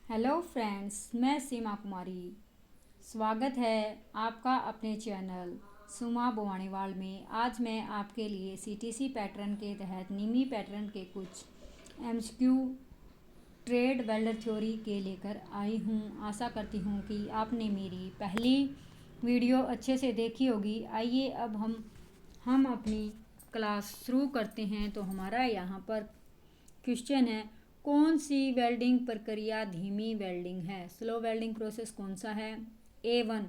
Hello friends, मैं सीमा कुमारी। स्वागत है आपका अपने चैनल सुमा बोवाणीवाल में। आज मैं आपके लिए सीटीसी पैटर्न के तहत नीमी पैटर्न के कुछ एमसीक्यू ट्रेड वेल्डर थ्योरी के लेकर आई हूँ। आशा करती हूँ कि आपने मेरी पहली वीडियो अच्छे से देखी होगी। आइए अब हम अपनी क्लास शुरू करते हैं। तो हमारा यहाँ पर क्वेश्चन है, कौन सी वेल्डिंग प्रक्रिया धीमी वेल्डिंग है? स्लो वेल्डिंग प्रोसेस कौन सा है? A1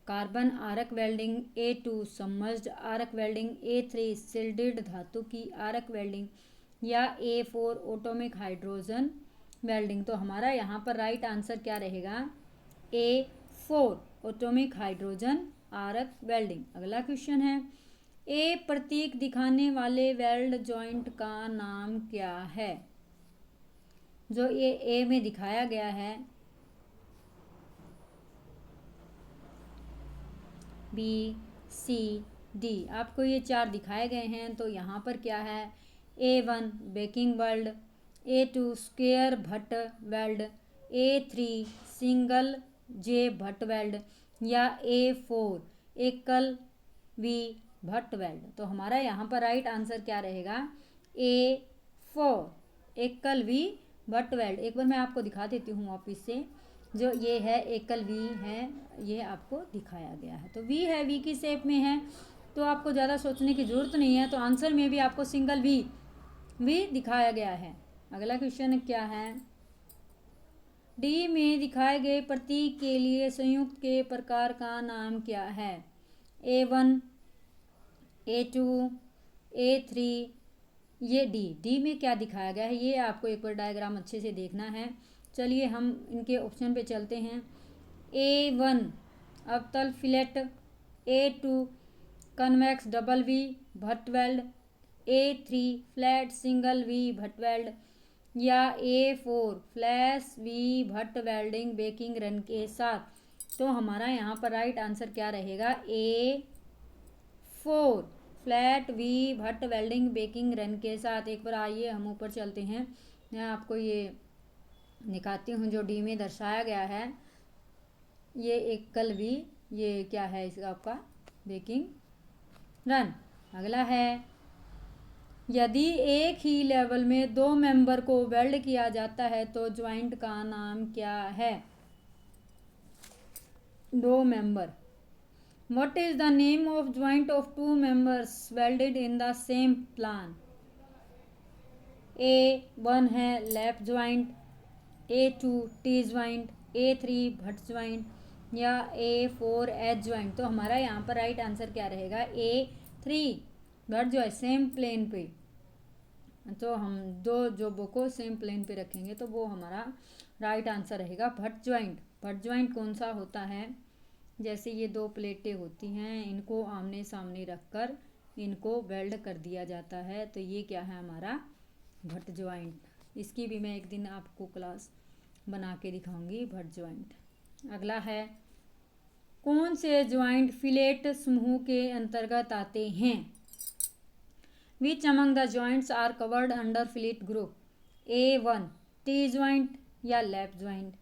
carbon arc welding, A2 submerged arc welding, A3 shielded धातु की आरक वेल्डिंग या A4 ऑटोमिक हाइड्रोजन वेल्डिंग। तो हमारा यहाँ पर राइट आंसर क्या रहेगा? A4 atomic hydrogen arc welding. अगला क्वेश्चन है, ए प्रतीक दिखाने वाले वेल्ड जॉइंट का नाम क्या है? जो ये ए में दिखाया गया है, बी सी डी, आपको ये चार दिखाए गए हैं। तो यहाँ पर क्या है? A1 backing weld, A2 square butt weld, A3 single J butt weld या A4 एकल वी भट्ट वेल्ड। तो हमारा यहाँ पर राइट आंसर क्या रहेगा? A4 एकल वी भट्ट वेल्ड। एक बार मैं आपको दिखा देती हूँ वापिस से। जो ये है एकल वी है, ये आपको दिखाया गया है। तो वी है, वी की शेप में है, तो आपको ज़्यादा सोचने की ज़रूरत नहीं है। तो आंसर में भी आपको सिंगल वी दिखाया गया है। अगला क्वेश्चन क्या है? डी में दिखाए गए प्रतीक के लिए संयुक्त के प्रकार का नाम क्या है? A1 A2 A3 ये डी में क्या दिखाया गया है ये आपको एक बार डायग्राम अच्छे से देखना है। चलिए हम इनके ऑप्शन पे चलते हैं। A1 अवतल fillet, A2 convex double V butt weld, A3 flat single V butt weld या A4 flash V butt welding backing run के साथ। तो हमारा यहाँ पर राइट आंसर क्या रहेगा? A4 flat V butt welding backing run के साथ। एक बार आइए हम ऊपर चलते हैं, मैं आपको ये दिखाती हूँ जो डी में दर्शाया गया है। ये एकल वी, ये क्या है इसका आपका बेकिंग रन। अगला है, यदि एक ही लेवल में दो मेंबर को वेल्ड किया जाता है तो ज्वाइंट का नाम क्या है? दो member, What is the name of joint of two members welded in the same plan? A1 है lap joint, A2 T joint, A3 Bhatt joint या A4 एच ज्वाइंट। तो हमारा यहाँ पर राइट आंसर क्या रहेगा? A3 भट्ट जो है सेम प्लेन पे। तो हम दो जॉबों को सेम प्लेन पे रखेंगे तो वो हमारा राइट आंसर रहेगा भट्ट ज्वाइंट। भट्ट ज्वाइंट कौन सा होता है? जैसे ये दो प्लेटें होती हैं, इनको आमने सामने रखकर इनको वेल्ड कर दिया जाता है। तो ये क्या है? हमारा भट्ट ज्वाइंट। इसकी भी मैं एक दिन आपको क्लास बना के दिखाऊंगी, भट्ट ज्वाइंट। अगला है, कौन से ज्वाइंट फिलेट समूह के अंतर्गत आते हैं? Which among the joints are covered under fillet group? A1 T joint या lap joint,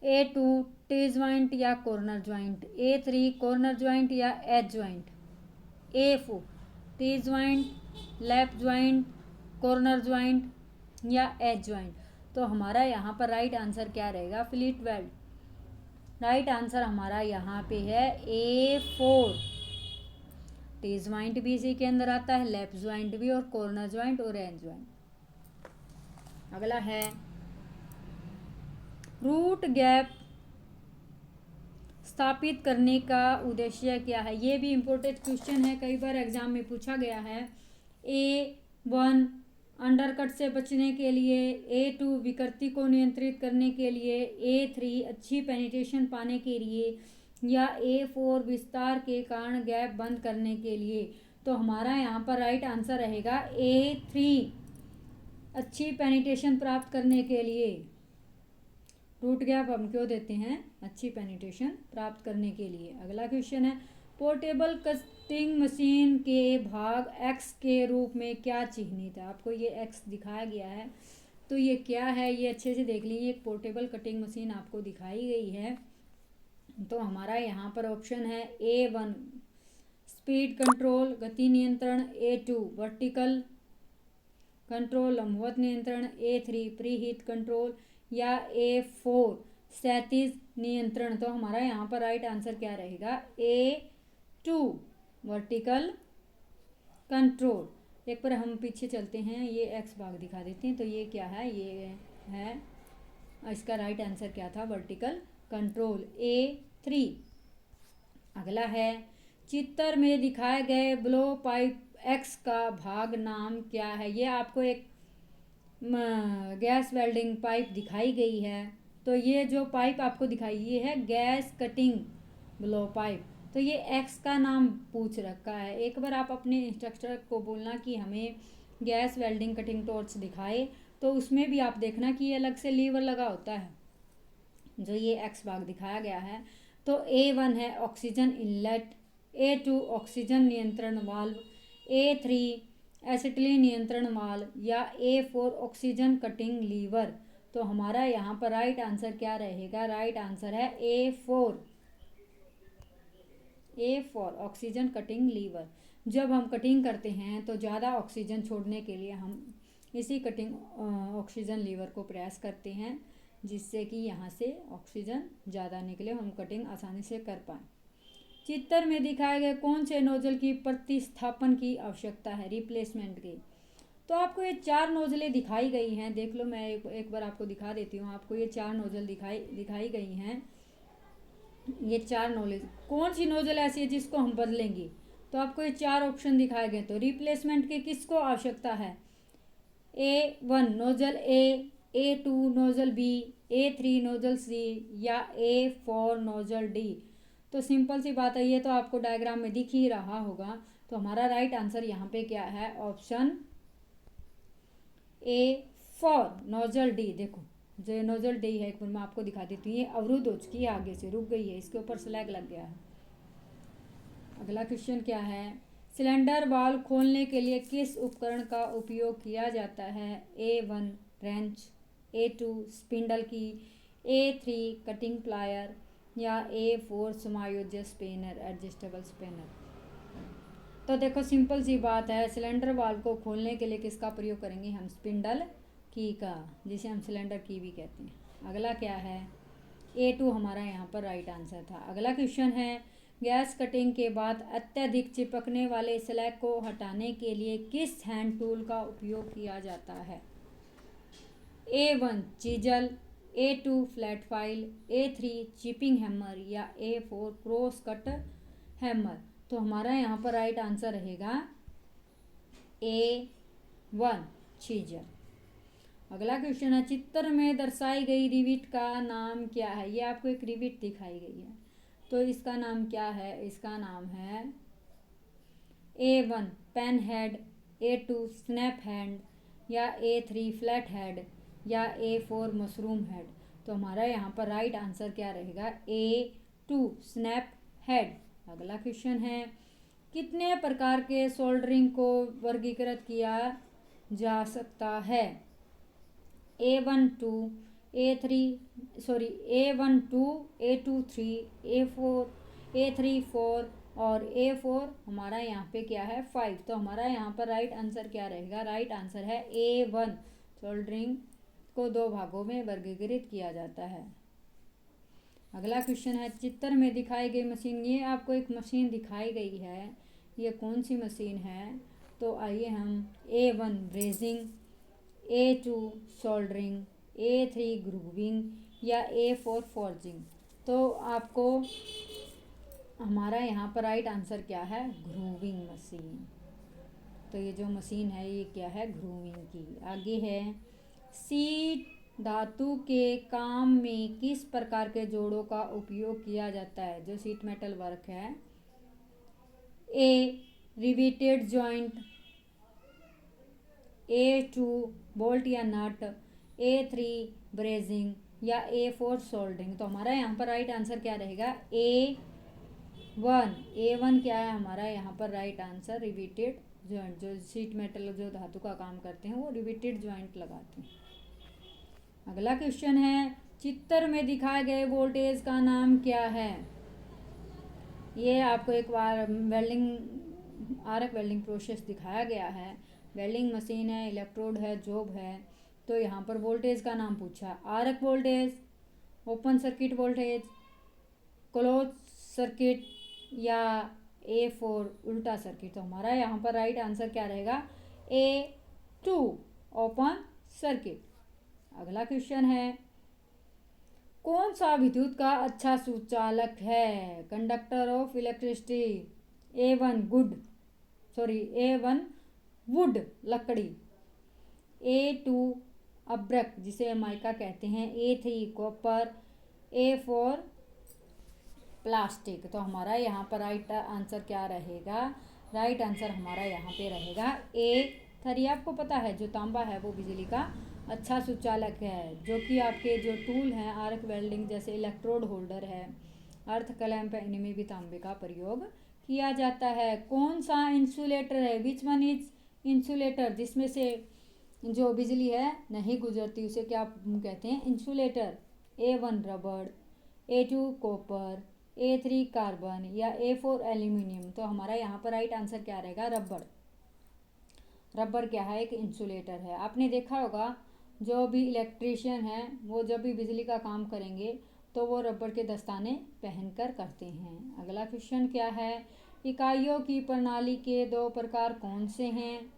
A2 T joint या corner joint, A3 corner joint या edge joint, A4 T joint lap joint corner joint या edge joint. तो हमारा यहाँ पर right answer क्या रहेगा? Fillet weld. राइट आंसर हमारा यहाँ पे है A4। टी ज्वाइंट भी इसी के अंदर आता है, लैप ज्वाइंट भी, और कॉर्नर ज्वाइंट और एज ज्वाइंट। अगला है, रूट गैप स्थापित करने का उद्देश्य क्या है? ये भी इम्पोर्टेंट क्वेश्चन है, कई बार एग्जाम में पूछा गया है। A1 अंडरकट से बचने के लिए, A2 विकृति को नियंत्रित करने के लिए, A3 अच्छी पेनिट्रेशन पाने के लिए या A4 विस्तार के कारण गैप बंद करने के लिए। तो हमारा यहाँ पर राइट आंसर रहेगा A3 अच्छी पेनिट्रेशन प्राप्त करने के लिए। रूट गैप हम क्यों देते हैं? अच्छी पेनिट्रेशन प्राप्त करने के लिए। अगला क्वेश्चन है, पोर्टेबल कटिंग मशीन के भाग एक्स के रूप में क्या चिह्नित है? आपको ये एक्स दिखाया गया है। तो ये क्या है, ये अच्छे से देख लीजिए। एक पोर्टेबल कटिंग मशीन आपको दिखाई गई है। तो हमारा यहाँ पर ऑप्शन है A1 स्पीड कंट्रोल गति नियंत्रण, A2 वर्टिकल कंट्रोल लंबवत नियंत्रण, A3 प्री हीट कंट्रोल या A4 क्षैतिज नियंत्रण। तो हमारा यहाँ पर राइट आंसर क्या रहेगा, A2 वर्टिकल कंट्रोल। एक बार हम पीछे चलते हैं, ये एक्स भाग दिखा देते हैं। तो ये क्या है, ये है इसका राइट आंसर क्या था, वर्टिकल कंट्रोल A3। अगला है चित्र में दिखाए गए ब्लो पाइप एक्स का भाग नाम क्या है। ये आपको एक गैस वेल्डिंग पाइप दिखाई गई है। तो ये जो पाइप आपको दिखाई ये है गैस कटिंग ब्लो पाइप। तो ये एक्स का नाम पूछ रखा है। एक बार आप अपने इंस्ट्रक्टर को बोलना कि हमें गैस वेल्डिंग कटिंग टॉर्च दिखाए। तो उसमें भी आप देखना कि ये अलग से लीवर लगा होता है, जो ये एक्स भाग दिखाया गया है। तो A1 है ऑक्सीजन इनलेट, A2 ऑक्सीजन नियंत्रण वाल्व, A3 एसिटिलीन नियंत्रण वाल्व या A4 ऑक्सीजन कटिंग लीवर। तो हमारा यहाँ पर राइट आंसर क्या रहेगा, राइट आंसर है A4 ऑक्सीजन कटिंग लीवर। जब हम कटिंग करते हैं तो ज़्यादा ऑक्सीजन छोड़ने के लिए हम इसी कटिंग ऑक्सीजन लीवर को प्रेस करते हैं, जिससे कि यहाँ से ऑक्सीजन ज़्यादा निकले, हम कटिंग आसानी से कर पाएँ। चित्र में दिखाए गए कौन से नोजल की प्रतिस्थापन की आवश्यकता है, रिप्लेसमेंट की। तो आपको ये 4 नोजलें दिखाई गई हैं, देख लो। मैं एक बार आपको दिखा देती हूँ। आपको ये 4 नोजल दिखाई गई हैं। ये 4 नोजल, कौन सी नोजल ऐसी है जिसको हम बदलेंगे। तो आपको ये 4 ऑप्शन दिखाए गए। तो रिप्लेसमेंट की किसको आवश्यकता है, A1 nozzle A, A2 nozzle B, A3 nozzle C या A4 नोजल D। तो सिंपल सी बात है, ये तो आपको डायग्राम में दिख ही रहा होगा। तो हमारा राइट आंसर यहाँ पे क्या है, ऑप्शन A4 नोजल D। देखो जो ये नोजल D है, एक बार मैं आपको दिखा देती हूँ। ये अवरुद्ध हो चुकी है, आगे से रुक गई है, इसके ऊपर स्लैग लग गया है। अगला क्वेश्चन क्या है, सिलेंडर वाल्व खोलने के लिए किस उपकरण का उपयोग किया जाता है। A1 रेंच, A2 स्पिंडल की, A3 कटिंग प्लायर या A4 समायोज्य स्पेनर एडजस्टेबल स्पेनर। तो देखो सिंपल सी बात है, सिलेंडर वाल्व को खोलने के लिए किसका प्रयोग करेंगे हम, स्पिंडल की का, जिसे हम सिलेंडर की भी कहते हैं। अगला क्या है, A2 हमारा यहाँ पर राइट आंसर था। अगला क्वेश्चन है, गैस कटिंग के बाद अत्यधिक चिपकने वाले स्लैग को हटाने के लिए किस हैंड टूल का उपयोग किया जाता है। A1 chisel, A2 flat file, A3 chipping hammer या A4 क्रॉस कट हैमर। तो हमारा यहाँ पर राइट आंसर रहेगा A1 चीजल। अगला क्वेश्चन है, चित्र में दर्शाई गई रिविट का नाम क्या है। ये आपको एक रिविट दिखाई गई है। तो इसका नाम क्या है, इसका नाम है A1 pen head, A2 snap hand या A3 फ्लैट हेड या A4 मशरूम हेड। तो हमारा यहाँ पर राइट आंसर क्या रहेगा, A2 स्नैप हेड। अगला क्वेश्चन है, कितने प्रकार के सोल्डरिंग को वर्गीकृत किया जा सकता है। A1 2, A1 2, A2 3, A4 A3 4 और A4 हमारा यहाँ पे क्या है 5। तो हमारा यहाँ पर राइट आंसर क्या रहेगा, राइट आंसर है A1 सोल्डरिंग को 2 भागों में वर्गीकृत किया जाता है। अगला क्वेश्चन है, चित्र में दिखाई गई मशीन, ये आपको एक मशीन दिखाई गई है, ये कौन सी मशीन है। तो आइए हम A1 brazing, A2 soldering, A3 grooving या A4 फॉर्जिंग। तो आपको हमारा यहाँ पर राइट आंसर क्या है, ग्रूविंग मशीन। तो ये जो मशीन है ये क्या है, ग्रूविंग की। आगे है, सीट धातु के काम में किस प्रकार के जोड़ों का उपयोग किया जाता है, जो सीट मेटल वर्क है। A riveted joint, A2 bolt या नट, A3 ब्रेजिंग या A4 सोल्डरिंग। तो हमारा यहाँ पर राइट आंसर क्या रहेगा, A1 क्या है हमारा यहाँ पर राइट आंसर, रिवेटेड जॉइंट। जो सीट मेटल जो धातु का काम करते हैं वो रिवेटेड जॉइंट लगाते हैं। अगला क्वेश्चन है, चित्र में दिखाए गए वोल्टेज का नाम क्या है। ये आपको एक बार आरक वेल्डिंग प्रोसेस दिखाया गया है। वेल्डिंग मशीन है, इलेक्ट्रोड है, जॉब है। तो यहाँ पर वोल्टेज का नाम पूछा, arc voltage, open circuit voltage, close circuit या A4 उल्टा सर्किट। तो हमारा यहाँ पर राइट आंसर क्या रहेगा, A2 ओपन सर्किट। अगला क्वेश्चन है, कौन सा विद्युत का अच्छा सुचालक है, conductor of electricity. A1 would लकड़ी, A2 अब्रक जिसे माइका कहते हैं, A3 कॉपर, A4 प्लास्टिक। तो हमारा यहाँ पर राइट आंसर क्या रहेगा, राइट आंसर हमारा यहाँ पे रहेगा A3। आपको पता है जो तांबा है वो बिजली का अच्छा सुचालक है, जो कि आपके जो टूल हैं आर्क वेल्डिंग जैसे इलेक्ट्रोड होल्डर है, अर्थ क्लैंप है, इनमें भी तांबे का प्रयोग किया जाता है। कौन सा इंसुलेटर है, विच वन इज इंसुलेटर, जिसमें से जो बिजली है नहीं गुजरती उसे क्या कहते हैं, इंसुलेटर। A1 रबड़, A2 कॉपर, A3 कार्बन या A4 एल्यूमिनियम। तो हमारा यहाँ पर राइट आंसर क्या रहेगा, रबड़। रबड़ क्या है, एक इंसुलेटर है। आपने देखा होगा जो भी इलेक्ट्रीशियन है वो जब भी बिजली का काम करेंगे तो वो रबड़ के दस्ताने पहनकर करते हैं। अगला क्वेश्चन क्या है, इकाइयों की प्रणाली के दो प्रकार कौन से हैं,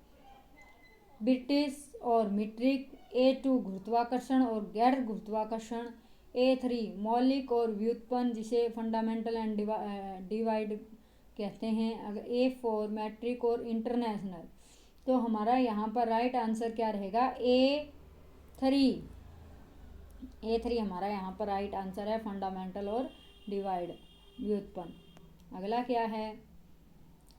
ब्रिटिश और मीट्रिक। A2 गुरुत्वाकर्षण और गैर गुरुत्वाकर्षण, A3 मौलिक और व्युत्पन्न जिसे फंडामेंटल एंड डिवाइड कहते हैं, अगर A4 मैट्रिक और इंटरनेशनल। तो हमारा यहाँ पर राइट आंसर क्या रहेगा, A3 हमारा यहाँ पर राइट आंसर है, फंडामेंटल और डिवाइड व्युत्पन्न। अगला क्या है,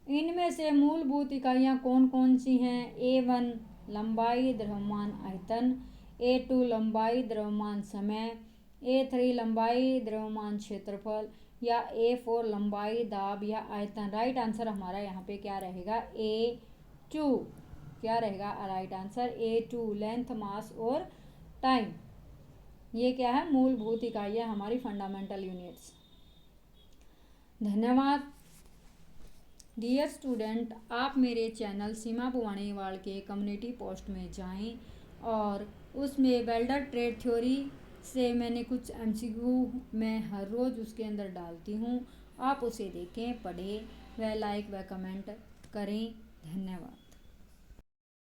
इनमें से मूलभूत इकाइयाँ कौन कौन सी हैं। A1 लंबाई द्रव्यमान आयतन, A2 लंबाई द्रव्यमान समय, A3 लंबाई द्रव्यमान क्षेत्रफल या A4 लंबाई दाब या आयतन। राइट आंसर हमारा यहाँ पे क्या रहेगा, A2। क्या रहेगा राइट आंसर, A2 लेंथ, मास और टाइम। ये क्या है, मूलभूत इकाइयाँ हमारी फंडामेंटल यूनिट्स। धन्यवाद डियर स्टूडेंट, आप मेरे चैनल सीमा बुवाणीवाल के कम्युनिटी पोस्ट में जाएं और उसमें वेल्डर ट्रेड थ्योरी से मैंने कुछ MCQ मैं हर रोज़ उसके अंदर डालती हूँ। आप उसे देखें, पढ़ें व लाइक व कमेंट करें। धन्यवाद।